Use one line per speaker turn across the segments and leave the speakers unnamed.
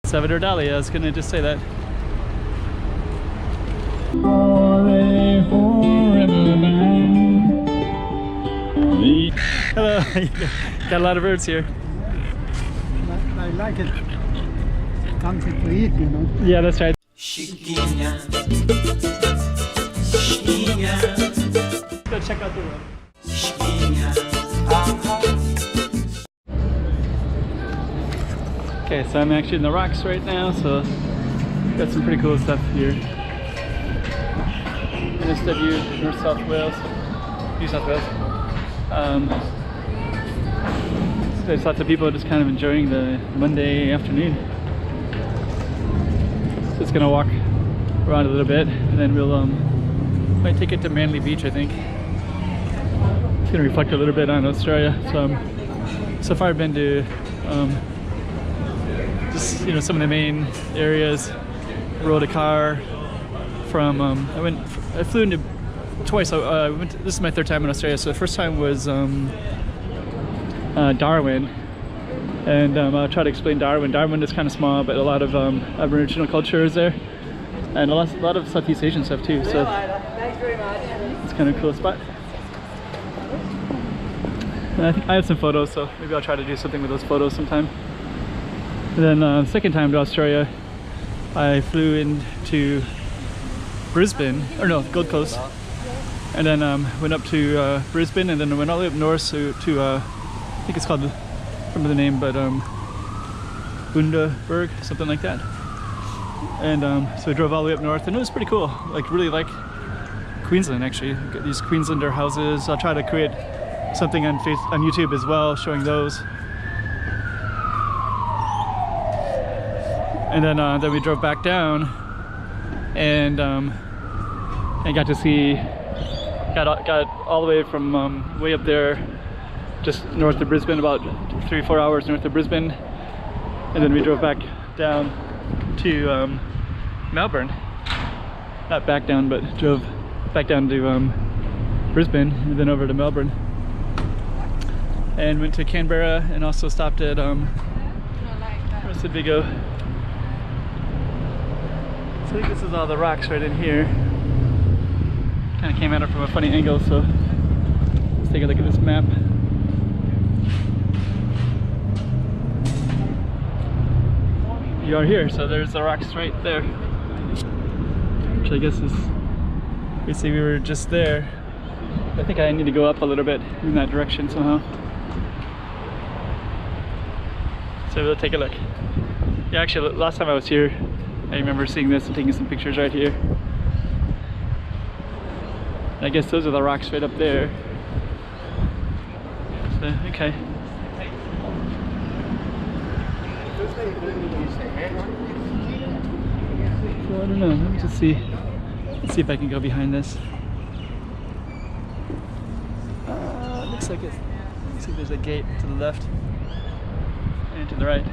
Salvador Dali, I was gonna just say that. Hello, got a lot of birds here.
I like it. Something to eat, you know.
Yeah, that's right. Go check out the road. Okay, so I'm actually in the rocks right now, so got some pretty cool stuff here. And it's W, North South Wales, New South Wales. So there's lots of people just kind of enjoying the Monday afternoon. So it's gonna walk around a little bit, and then we'll might take it to Manly Beach, I think. It's gonna reflect a little bit on Australia. So far I've been to just, you know, some of the main areas. Rode a car from I flew into twice. This is my third time in Australia. So the first time was Darwin, and I'll try to explain Darwin. Darwin is kind of small, but a lot of Aboriginal culture is there, and a lot of Southeast Asian stuff too. So
Thanks very much.
it's kind of a cool spot. And I think I have some photos, so maybe I'll try to do something with those photos sometime. And then second time to Australia, I flew into Brisbane, or no, Gold Coast, and then went up to Brisbane, and then went all the way up north to I think it's called, I don't remember the name, but Bundaberg, something like that. And so we drove all the way up north, and it was pretty cool. Like, really like Queensland, actually. Got these Queenslander houses. I'll try to create something on YouTube as well, showing those. And then we drove back down, and got to see, got all the way from way up there, just north of Brisbane, about 3-4 hours north of Brisbane, and then we drove back down to Melbourne. Not back down, but drove back down to Brisbane, and then over to Melbourne, and went to Canberra, and also stopped at where did we go? So I think this is all the rocks right in here. Kind of came at it from a funny angle, so let's take a look at this map. You are here, so there's the rocks right there. Which I guess is, basically we were just there. I think I need to go up a little bit in that direction somehow. So we'll take a look. Yeah, actually last time I was here, I remember seeing this and taking some pictures right here. I guess those are the rocks right up there. So, okay. So, I don't know, let me just see. Let's see if I can go behind this. Looks like there's a gate to the left and to the right.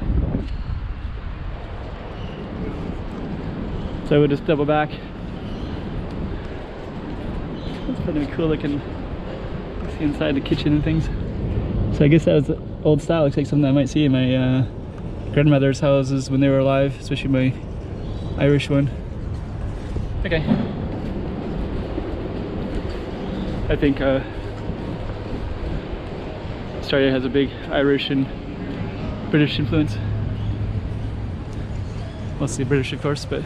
So we'll just double back. It's pretty cool looking. See inside the kitchen and things. So I guess that was old style. Looks like something I might see in my grandmother's houses when they were alive, especially my Irish one. Okay. I think Australia has a big Irish and British influence. Mostly British, of course, but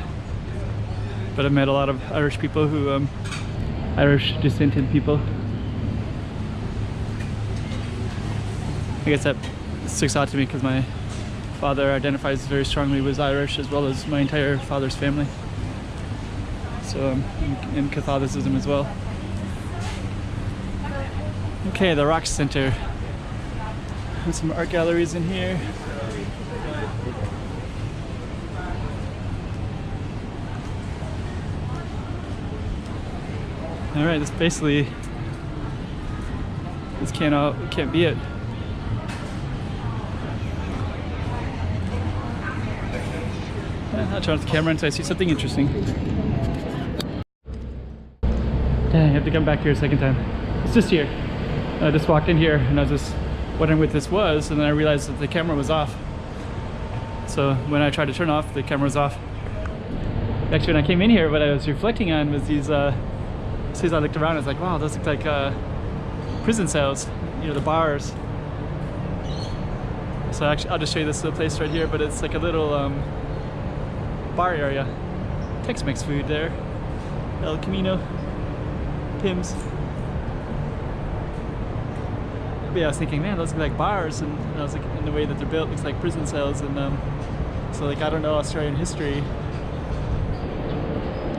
I've met a lot of Irish people who, Irish descended people. I guess that sticks out to me because my father identifies very strongly with Irish, as well as my entire father's family. So in Catholicism as well. Okay, the Rock Center. There's some art galleries in here. All right, this basically, this can't be it. I'll turn off the camera until I see something interesting. Dang, I have to come back here a second time. It's just here. I just walked in here and I was just wondering what this was, and then I realized that the camera was off. So when I tried to turn off, the camera was off. Actually, when I came in here, what I was reflecting on was these, as soon as I looked around, I was like, wow, those look like prison cells, you know, the bars. So actually, I'll just show you this little place right here, but it's like a little bar area. Tex-Mex food there. El Camino, Pim's. But yeah, I was thinking, man, those look like bars, and I was like, in the way that they're built, looks like prison cells, and so like I don't know Australian history,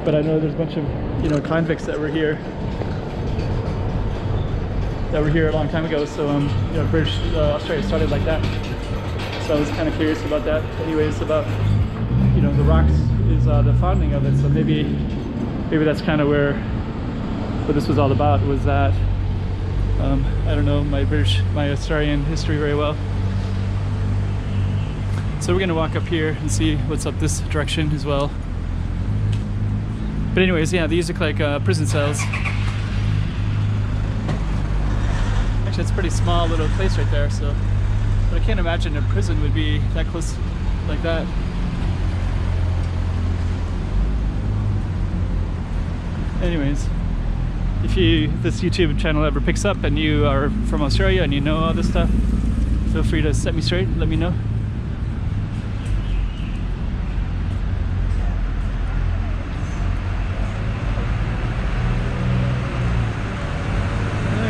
but I know there's a bunch of, you know, convicts that were here a long time ago. So you know, British Australia started like that. So I was kind of curious about that. Anyways, about, you know, the rocks is the founding of it. So maybe that's kind of where what this was all about. Was that I don't know my Australian history very well. So we're gonna walk up here and see what's up this direction as well. But anyways, yeah, these look like prison cells. Actually, it's a pretty small little place right there. So, but I can't imagine a prison would be that close like that. Anyways, if this YouTube channel ever picks up and you are from Australia and you know all this stuff, feel free to set me straight and let me know.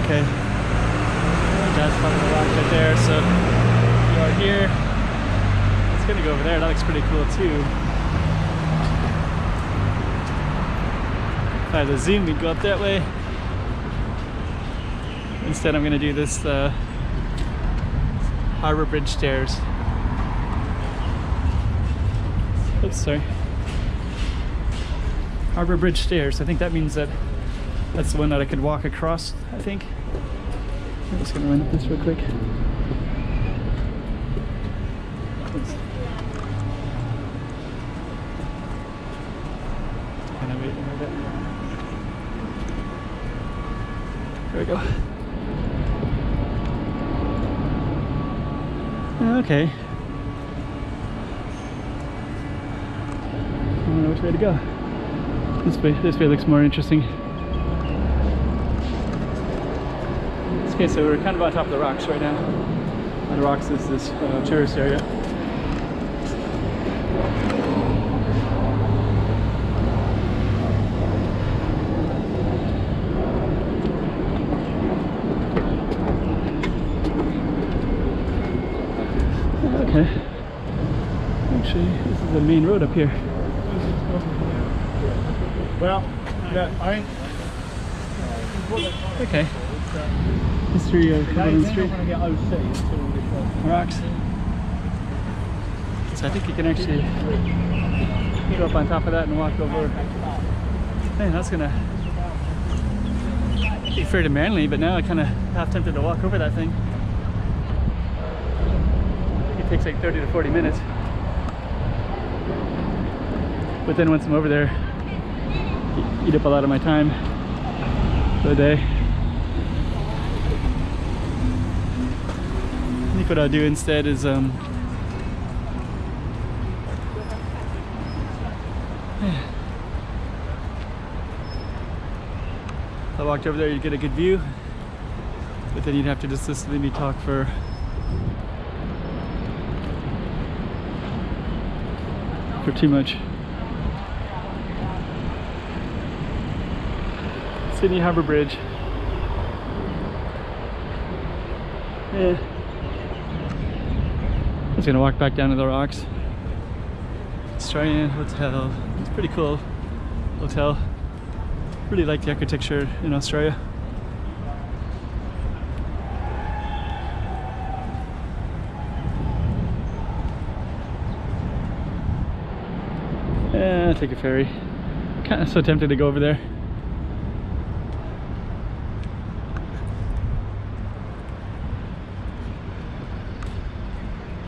Okay, that's part of the rock right there. So you are here. It's gonna go over there. That looks pretty cool too. If I had to zoom, we'd go up that way. Instead, I'm gonna do this Harbor Bridge stairs. Oops, sorry. Harbor Bridge stairs. I think that means that's the one that I could walk across, I think. I'm just gonna run up this real quick. Oops. Can I wait a little bit? There we go. Okay. I don't know which way to go. This way looks more interesting. Okay, so we're kind of on top of the rocks right now. On the rocks is this tourist area. Okay. Actually, this is the main road up here.
Well, yeah,
Okay. History of Cumberland Street. Rocks. So I think you can actually go up on top of that and walk over. Man, that's gonna be fairly manly, but now I kind of half tempted to walk over that thing. It takes like 30 to 40 minutes. But then once I'm over there, eat up a lot of my time for the day. I think what I'll do instead is I walked over there, you'd get a good view, but then you'd have to just listen to me talk for too much. Sydney Harbour Bridge. Yeah. I'm just gonna walk back down to the rocks. Australian Hotel. It's a pretty cool hotel. Really like the architecture in Australia. Yeah, take a ferry. Kind of so tempted to go over there.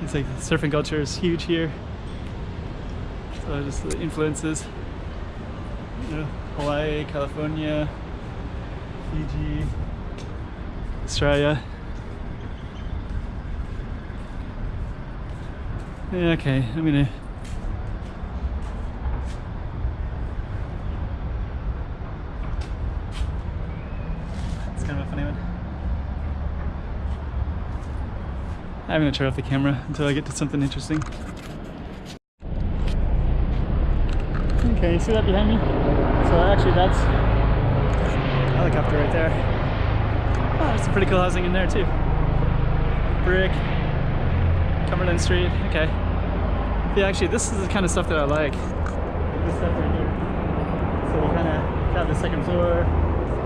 It's like the surfing culture is huge here. So just the influences, you know, Hawaii, California, Fiji, Australia. Yeah, okay, I'm gonna. It's kind of a funny one. I'm gonna turn off the camera until I get to something interesting. Okay, you see that behind me? So actually that's a helicopter right there. Oh, there's some pretty cool housing in there too. Brick, Cumberland Street, okay. Yeah, actually this is the kind of stuff that I like. This stuff right here. So we kind of got the second floor.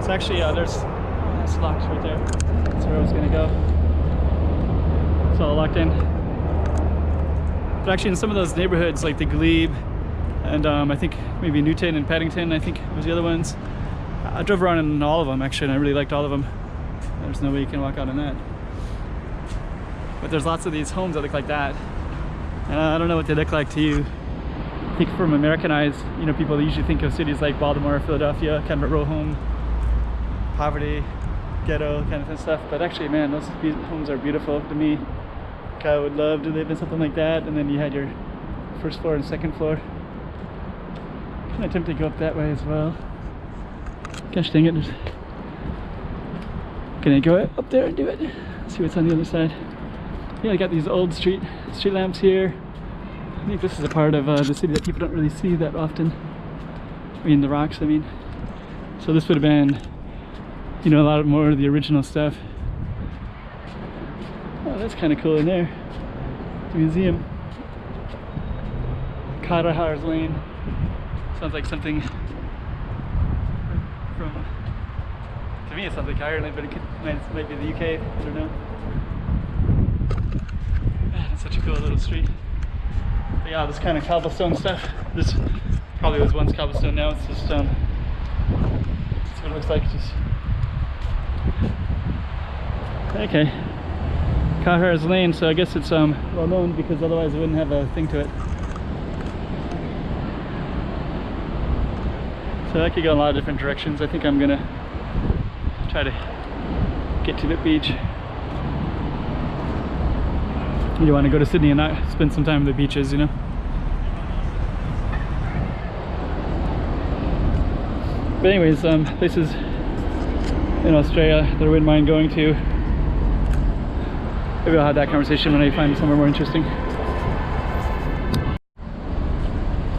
So actually, there's, oh, that's locked right there. That's where I was gonna go. It's all locked in. But actually in some of those neighborhoods like the Glebe, and I think maybe Newton and Paddington, I think was the other ones. I drove around in all of them actually, and I really liked all of them. There's no way you can walk out on that. But there's lots of these homes that look like that. And I don't know what they look like to you. I think from Americanized, you know, people usually think of cities like Baltimore, Philadelphia, kind of a row home, poverty, ghetto kind of stuff. But actually, man, those homes are beautiful to me. Like, I would love to live in something like that. And then you had your first floor and second floor. Kind of tempted to go up that way as well. Gosh dang it. Can I go up there and do it? See what's on the other side. Yeah, I got these old street lamps here. I think this is a part of the city that people don't really see that often. I mean, the rocks, I mean. So this would have been, you know, a lot more of the original stuff. Oh, that's kind of cool in there. The museum. Carter's Lane. Sounds like something from, to me it sounds like Ireland, but it might be the UK, I don't know. Man, it's such a cool little street. But yeah, this kind of cobblestone stuff, this probably was once cobblestone, now it's just, that's what it looks like, just, okay. Carter's Lane, so I guess it's well known because otherwise it wouldn't have a thing to it. So that could go in a lot of different directions. I think I'm gonna try to get to the beach. You want to go to Sydney and not spend some time at the beaches, you know? But anyways, places in Australia that I wouldn't mind going to. Maybe I'll have that conversation when I find somewhere more interesting.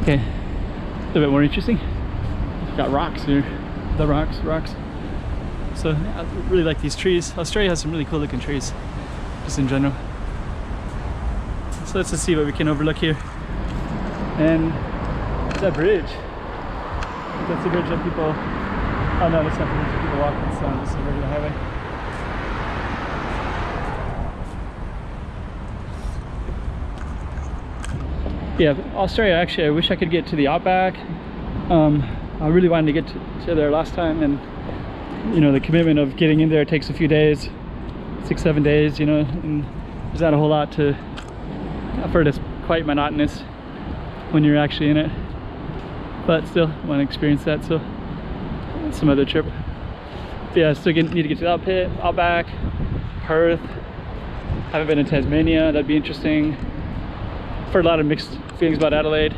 Okay, a little bit more interesting. Got rocks here, the rocks. So I really like these trees. Australia has some really cool looking trees, just in general. So let's just see what we can overlook here. And that bridge. That's the bridge that people, oh no, that's not the bridge that people walk on, so this is a regular highway. Yeah, Australia, actually, I wish I could get to the outback. I really wanted to get to there last time, and you know, the commitment of getting in there takes a few days, 6-7 days, you know, and there's not a whole lot to, I've heard it's quite monotonous when you're actually in it, but still I want to experience that, so some other trip. But yeah, I still need to get to the outback, Perth. Haven't been in Tasmania, that'd be interesting. I've heard a lot of mixed feelings about Adelaide.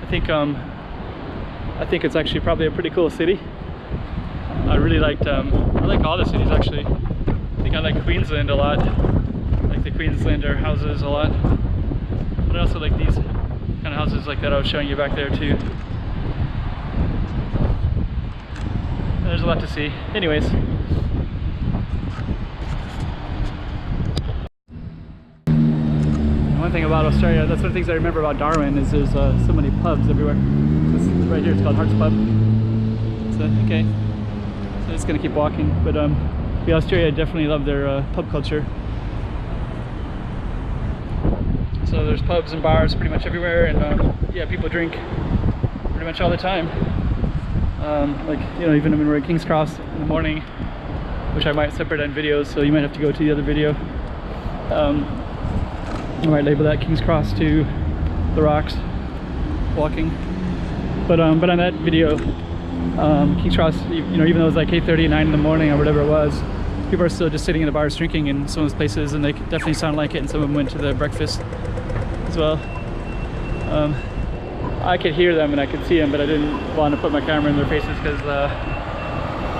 I think it's actually probably a pretty cool city. I really liked, I like all the cities actually. I think I like Queensland a lot. I like the Queenslander houses a lot. But I also like these kind of houses like that I was showing you back there too. There's a lot to see. Anyways. One thing about Australia, that's one of the things I remember about Darwin, is there's so many pubs everywhere. This right here, it's called Hart's Pub. So, okay. So just gonna keep walking. But yeah, Australia definitely love their pub culture. So there's pubs and bars pretty much everywhere, and yeah, people drink pretty much all the time. Like, you know, even when we're at King's Cross in the morning, which I might separate on videos, so you might have to go to the other video. I might label that King's Cross to the rocks walking. But on that video, King's Cross, you know, even though it was like 8:30, 9 in the morning or whatever it was, people are still just sitting in the bars drinking in some of those places, and they definitely sound like it, and some of them went to the breakfast. as well. I could hear them and I could see them, but I didn't want to put my camera in their faces because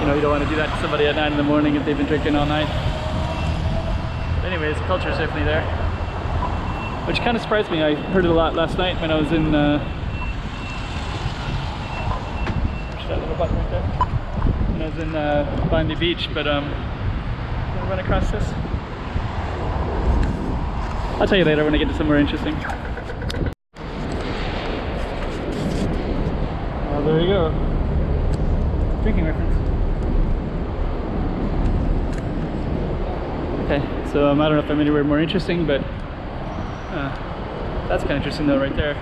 you know, you don't want to do that to somebody at 9 in the morning if they've been drinking all night. But anyways, the culture is definitely there, which kind of surprised me. I heard it a lot last night when I was in push that little button right there. When I was in Bondi Beach, but I'm gonna run across this. I'll tell you later when I get to somewhere interesting. Oh, there you go. Drinking reference. Okay, so I don't know if I'm anywhere more interesting, but that's kind of interesting though right there.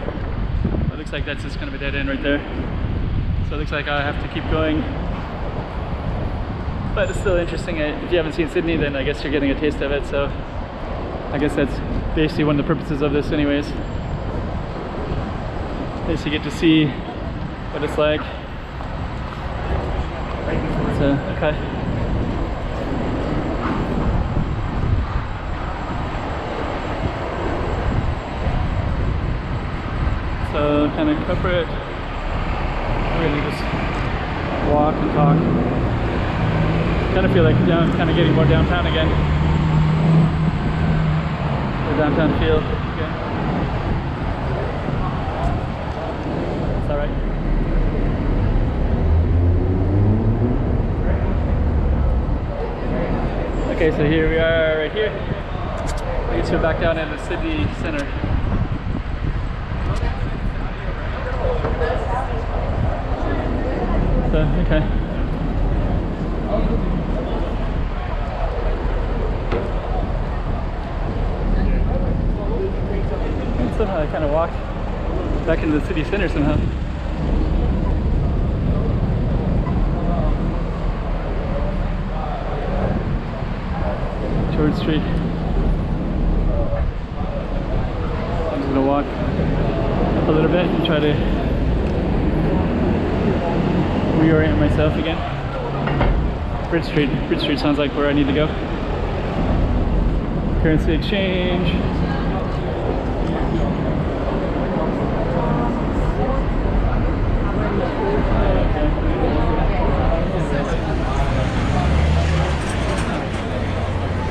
It looks like that's just kind of a dead end right there. So it looks like I have to keep going. But it's still interesting. If you haven't seen Sydney, then I guess you're getting a taste of it. So I guess that's basically one of the purposes of this anyways. Is you get to see what it's like. So, okay. So kind of cover it. I'm gonna just walk and talk. Kind of feel like kind of getting more downtown again. The downtown feel again. It's all right. Okay, so here we are, right here. I guess we're back down in the city center. So, okay. And somehow I kind of walked back into the city center somehow. George Street. I'm just gonna walk up a little bit and try to reorient myself again. Bridge Street sounds like where I need to go. Currency exchange.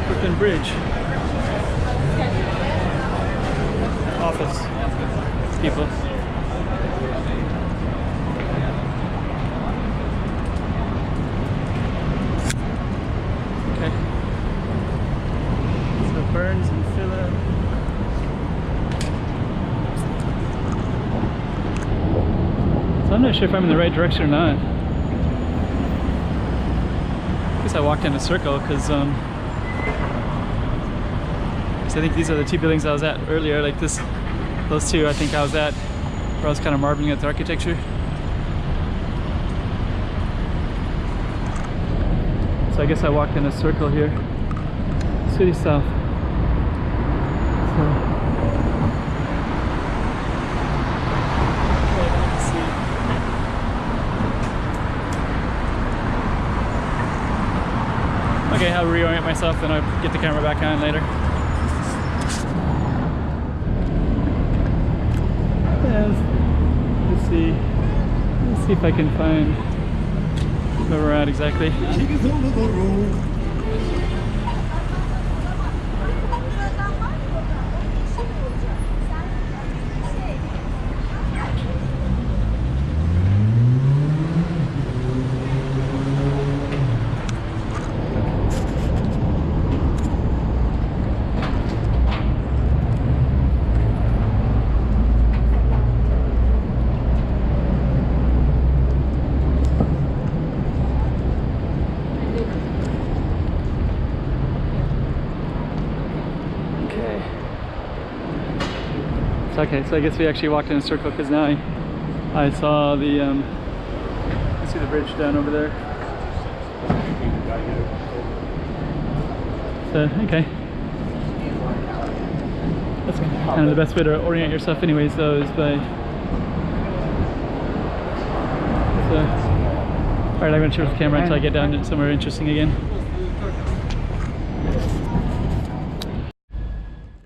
Brooklyn Bridge. Office people. Okay. So Burns and Phillip. So I'm not sure if I'm in the right direction or not. I guess I walked in a circle because I think these are the two buildings I was at earlier, like this, those two I think I was at, where I was kind of marveling at the architecture. So I guess I walked in a circle here. City South. So, okay, let's see. Okay, I'll reorient myself, then I'll get the camera back on later. Let's see if I can find where we're at exactly. Okay, so I guess we actually walked in a circle because now I saw the I see the bridge down over there. So okay, that's kind of the best way to orient yourself, anyways. Though is by. So, all right, I'm gonna shift the camera until I get down to somewhere interesting again.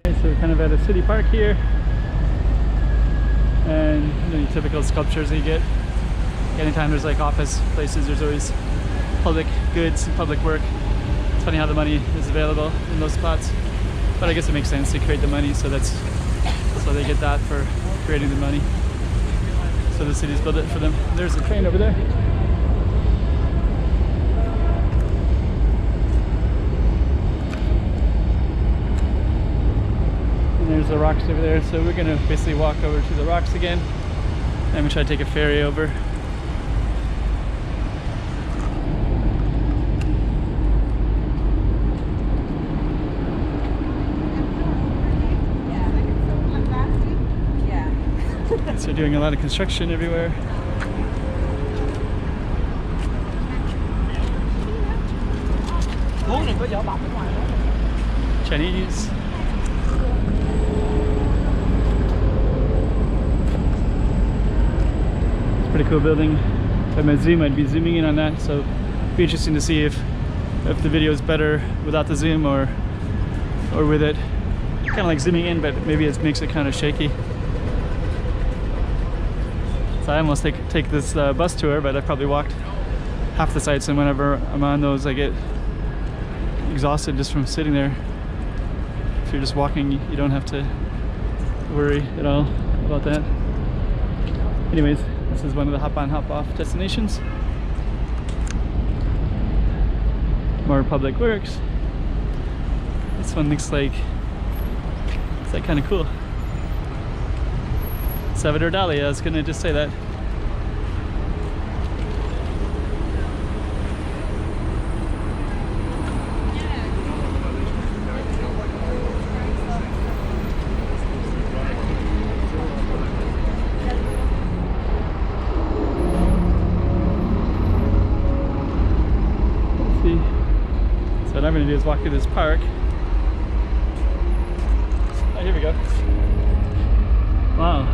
Okay, so we're kind of at a city park here. and your typical sculptures that you get. Anytime there's like office places, there's always public goods and public work. It's funny how the money is available in those spots, but I guess it makes sense to create the money, so they get that for creating the money. So the cities build it for them. There's a train over there. And there's the rocks over there. So we're gonna basically walk over to the rocks again. And we try to take a ferry over. So they're doing a lot of construction everywhere. Chinese. It's a pretty cool building. If I might zoom, I'd be zooming in on that. So it'd be interesting to see if the video is better without the zoom or with it. Kind of like zooming in, but maybe it makes it kind of shaky. So I almost take this bus tour, but I probably walked half the sites, and whenever I'm on those I get exhausted just from sitting there. If you're just walking, you don't have to worry at all about that. Anyways, this is one of the hop on hop off destinations. More public works. This one looks like it's like kind of cool. Salvador Dali, I was gonna just say that. Let's see. So what I'm gonna do is walk through this park. Oh, here we go. Wow.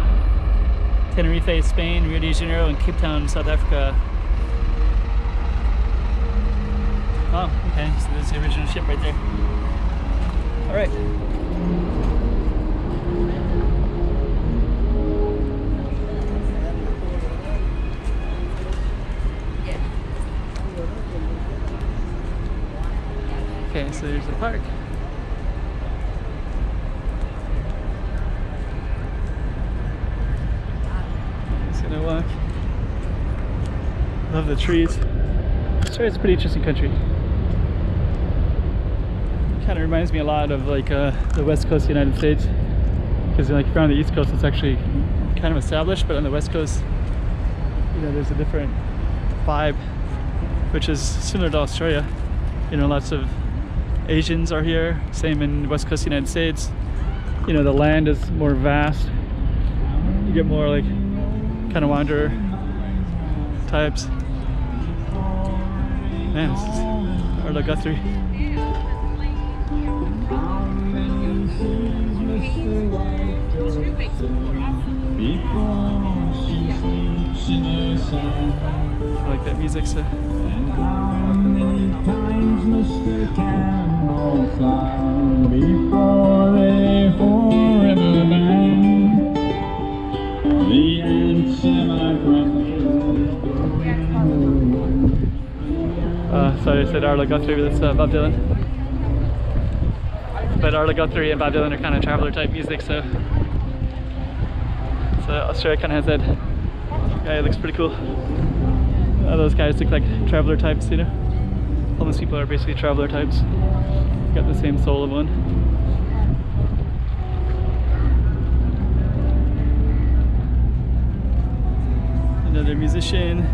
Tenerife, Spain, Rio de Janeiro, and Cape Town, South Africa. Oh, okay, so there's the original ship right there. Alright. Okay, so there's the park. Gonna walk. Love the trees. Sure, it's a pretty interesting country. Kind of reminds me a lot of like the west coast of the United States, because like if you're on the east coast, it's actually kind of established, but on the west coast, you know, there's a different vibe, which is similar to Australia. You know, lots of Asians are here. Same in the west coast of the United States. You know, the land is more vast. You get more like kind of wanderer types. Man, this is Arlo Guthrie. I like that music, so. Sorry, I said Arlo Guthrie, but it's Bob Dylan. But Arlo Guthrie and Bob Dylan are kind of traveler type music, so Australia kind of has that guy. It looks pretty cool. Those guys look like traveler types, you know. All those people are basically traveler types. Got the same soul of one. Another musician.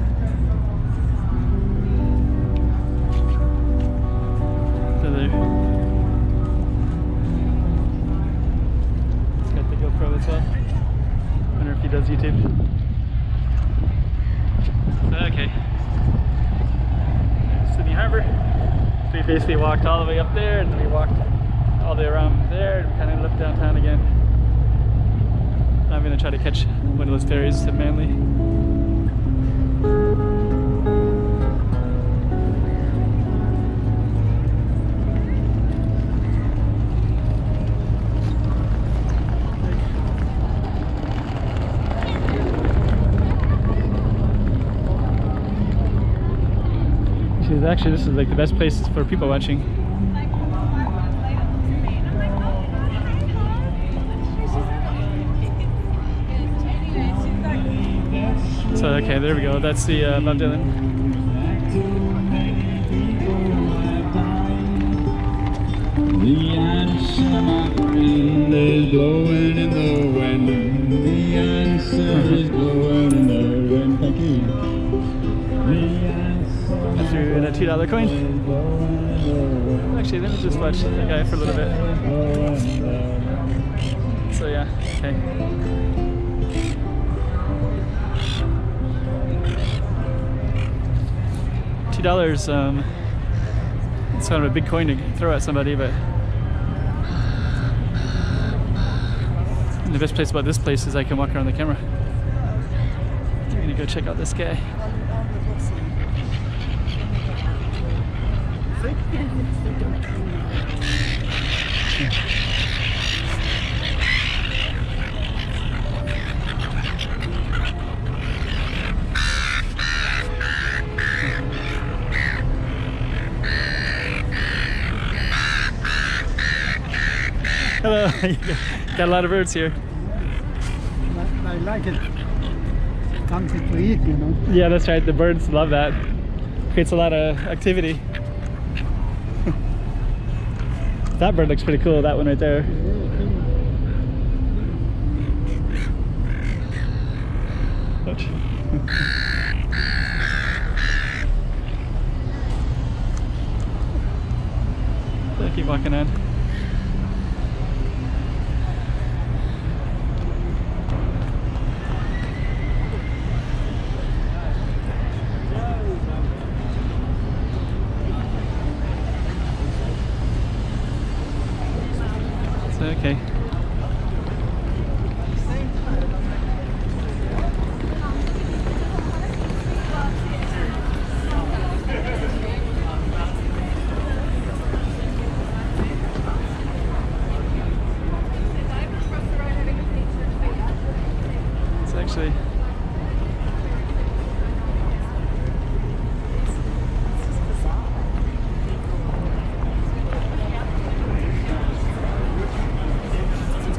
Another. He's got the GoPro as well. I wonder if he does YouTube. Okay. Sydney Harbor. So we basically walked all the way up there, and then we walked all the way around there, and kind of left downtown again. I'm gonna try to catch one of those ferries to Manly. actually, this is like the best place for people watching. So okay, there we go. That's the Bob Dylan.
The answer, my friend, is blowing in the wind. The answer is blowing in the wind. Thank you. The answer.
I threw in a $2 coin. Actually, let me just watch that guy for a little bit. So yeah, okay. $2. It's kind of a big coin to throw at somebody, but the best place about this place is I can walk around the camera. I'm gonna go check out this guy. Hello. Got a lot of birds here.
I like it. Something to eat, you know.
Yeah, that's right. The birds love that. Creates a lot of activity. That bird looks pretty cool, that one right there. Ouch. So I keep walking on. Okay. It's actually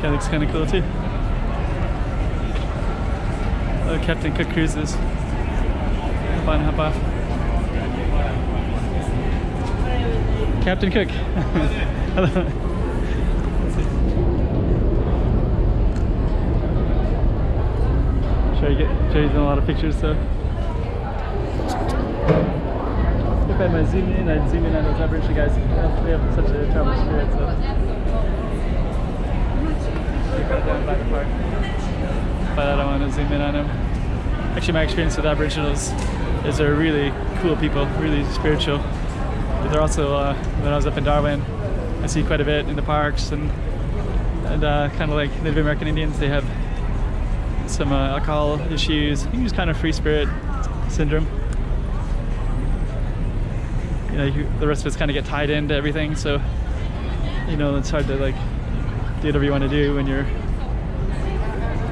that looks kind of cool too. Oh, Captain Cook Cruises. Hop on, hop off. Captain Cook. Hello. Sure you done a lot of pictures, so. If I might zoom in, I'd zoom in on those Aboriginal guys. They have such a travel spirit, so. Down by the park, but I don't want to zoom in on them. Actually, my experience with Aboriginals is they're really cool people, really spiritual. But they're also, when I was up in Darwin, I see quite a bit in the parks, and kind of like Native American Indians, they have some alcohol issues. I think it's kind of free spirit syndrome. You know, the rest of us kind of get tied into everything, so you know it's hard to like do whatever you want to do when you're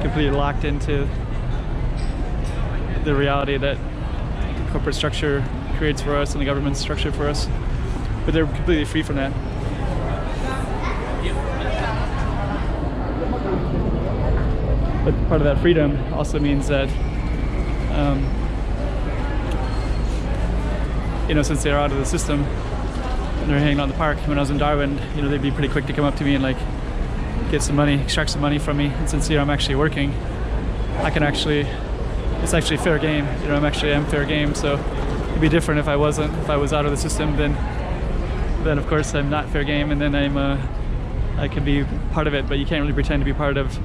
completely locked into the reality that the corporate structure creates for us and the government structure for us. But they're completely free from that. But part of that freedom also means that, you know, since they're out of the system and they're hanging out in the park, when I was in Darwin, you know, they'd be pretty quick to come up to me and like get some money, extract some money from me. And since I'm actually working, I can actually, it's actually fair game. You know, I'm fair game. So it'd be different if I wasn't. If I was out of the system, then of course I'm not fair game, and then I can be part of it. But you can't really pretend to be part of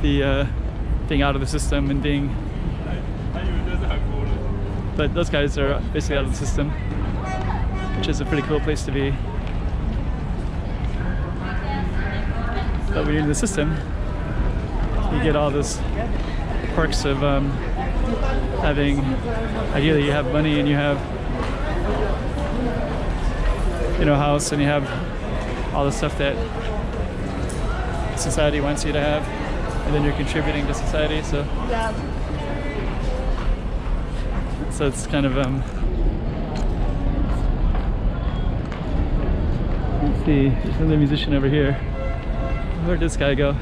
the being out of the system and being. But those guys are basically out of the system, which is a pretty cool place to be. But when you're in the system, you get all this perks of having, ideally you have money and you have, you know, a house, and you have all the stuff that society wants you to have, and then you're contributing to society, so it's kind of Let's see, there's another musician over here. Where'd this guy go?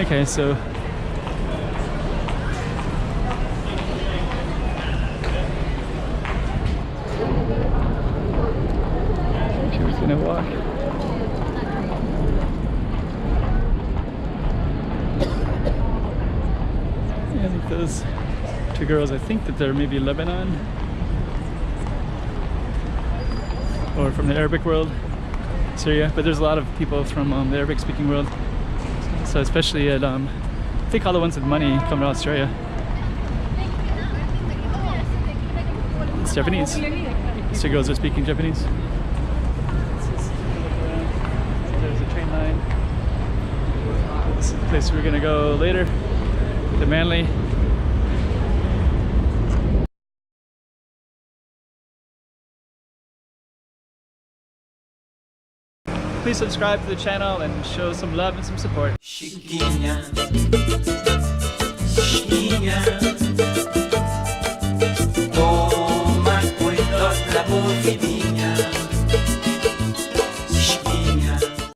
Okay, so she was gonna walk. Yeah, I think those two girls, I think that they're maybe Lebanon or from the Arabic world, Syria, but there's a lot of people from the Arabic speaking world. So especially at, I think all the ones with money come to Australia. It's Japanese. These two girls are speaking Japanese. There's a train line. This is the place we're gonna go later, to Manly. Please subscribe to the channel and show some love and some support.
Chiquinha,